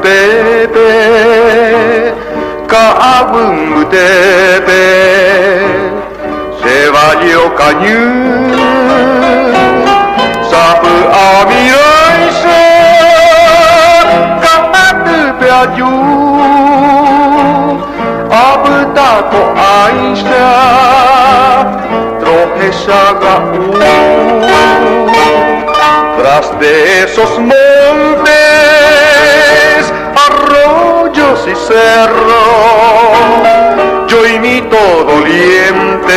pepe kaabung tepe sevayo kanyu sapu amiraisa kaatu piaju abutako aisha trojesa tras de esos montes, arroyos y cerros, yo imito doliente